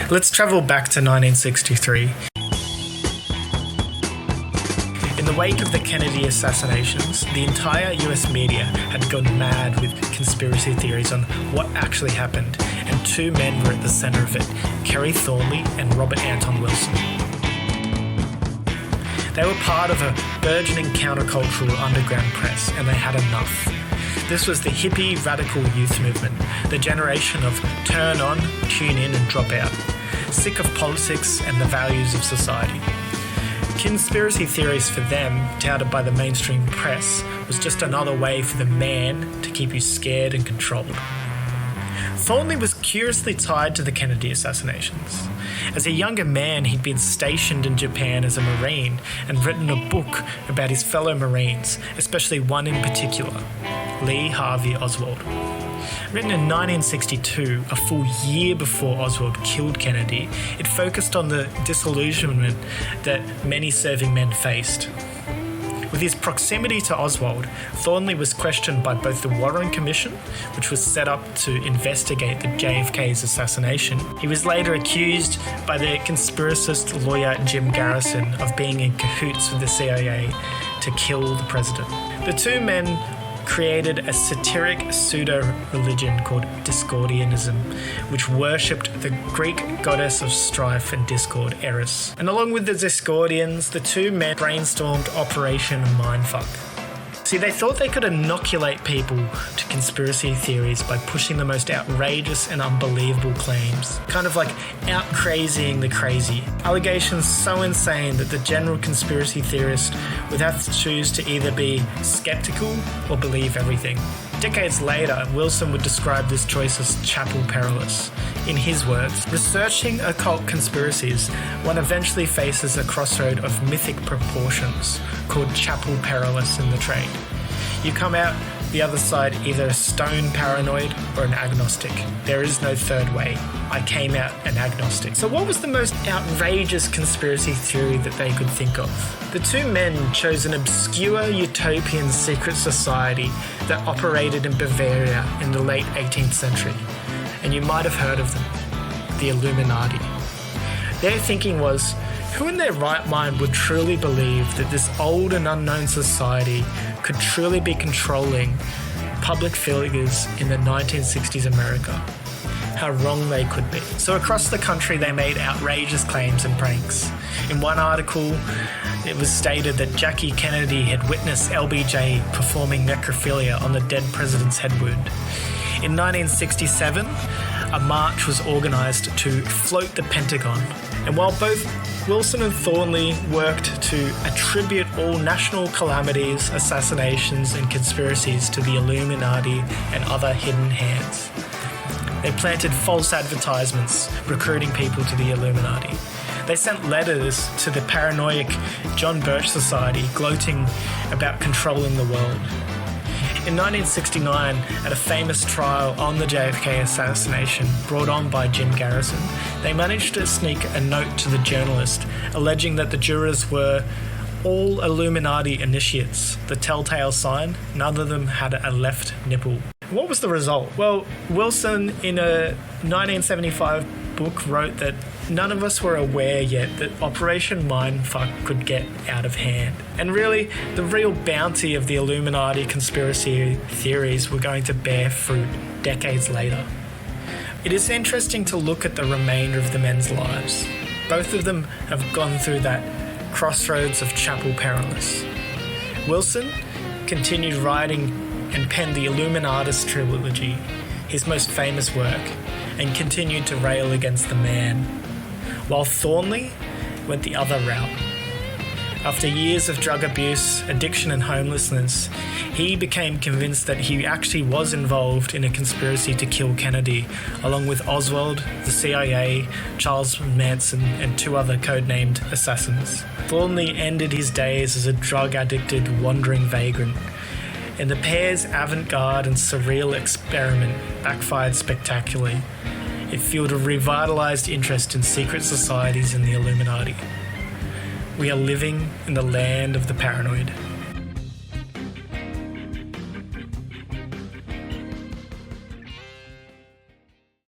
Let's travel back to 1963. In the wake of the Kennedy assassinations, the entire US media had gone mad with conspiracy theories on what actually happened, and two men were at the centre of it, Kerry Thornley and Robert Anton Wilson. They were part of a burgeoning countercultural underground press, and they had enough. This was the hippie radical youth movement, the generation of turn on, tune in and drop out, sick of politics and the values of society. Conspiracy theories for them, touted by the mainstream press, was just another way for the man to keep you scared and controlled. Thornley was curiously tied to the Kennedy assassinations. As a younger man, he'd been stationed in Japan as a Marine and written a book about his fellow Marines, especially one in particular, Lee Harvey Oswald. Written in 1962, a full year before Oswald killed Kennedy, it focused on the disillusionment that many serving men faced. With his proximity to Oswald, Thornley was questioned by both the Warren Commission, which was set up to investigate the JFK's assassination. He was later accused by the conspiracist lawyer Jim Garrison of being in cahoots with the CIA to kill the president. The two men created a satiric pseudo-religion called Discordianism, which worshipped the Greek goddess of strife and discord, Eris. And along with the Discordians, the two men brainstormed Operation Mindfuck. See, they thought they could inoculate people to conspiracy theories by pushing the most outrageous and unbelievable claims, kind of like out-crazying the crazy. Allegations so insane that the general conspiracy theorist would have to choose to either be skeptical or believe everything. Decades later, Wilson would describe this choice as chapel perilous. In his words, researching occult conspiracies, one eventually faces a crossroad of mythic proportions, called chapel perilous in the trade. You come out the other side either a stone paranoid or an agnostic. There is no third way. I came out an agnostic. So what was the most outrageous conspiracy theory that they could think of? The two men chose an obscure utopian secret society that operated in Bavaria in the late 18th century. And you might have heard of them, the Illuminati. Their thinking was, who in their right mind would truly believe that this old and unknown society could truly be controlling public figures in the 1960s America? How wrong they could be. So across the country they made outrageous claims and pranks. In one article, it was stated that Jackie Kennedy had witnessed LBJ performing necrophilia on the dead president's head wound. In 1967, a march was organised to float the Pentagon. And while both Wilson and Thornley worked to attribute all national calamities, assassinations and conspiracies to the Illuminati and other hidden hands, they planted false advertisements recruiting people to the Illuminati. They sent letters to the paranoid John Birch Society gloating about controlling the world. In 1969, at a famous trial on the JFK assassination brought on by Jim Garrison, they managed to sneak a note to the journalist alleging that the jurors were all Illuminati initiates. The telltale sign, none of them had a left nipple. What was the result? Well, Wilson, in a 1975 book, wrote that none of us were aware yet that Operation Mindfuck could get out of hand. And really, the real bounty of the Illuminati conspiracy theories were going to bear fruit decades later. It is interesting to look at the remainder of the men's lives. Both of them have gone through that crossroads of chapel perilous. Wilson continued writing and penned the Illuminatus trilogy, his most famous work, and continued to rail against the man, while Thornley went the other route. After years of drug abuse, addiction and homelessness, he became convinced that he actually was involved in a conspiracy to kill Kennedy, along with Oswald, the CIA, Charles Manson, and two other codenamed assassins. Thornley ended his days as a drug-addicted, wandering vagrant, and the pair's avant-garde and surreal experiment backfired spectacularly. It fueled a revitalised interest in secret societies and the Illuminati. We are living in the land of the paranoid.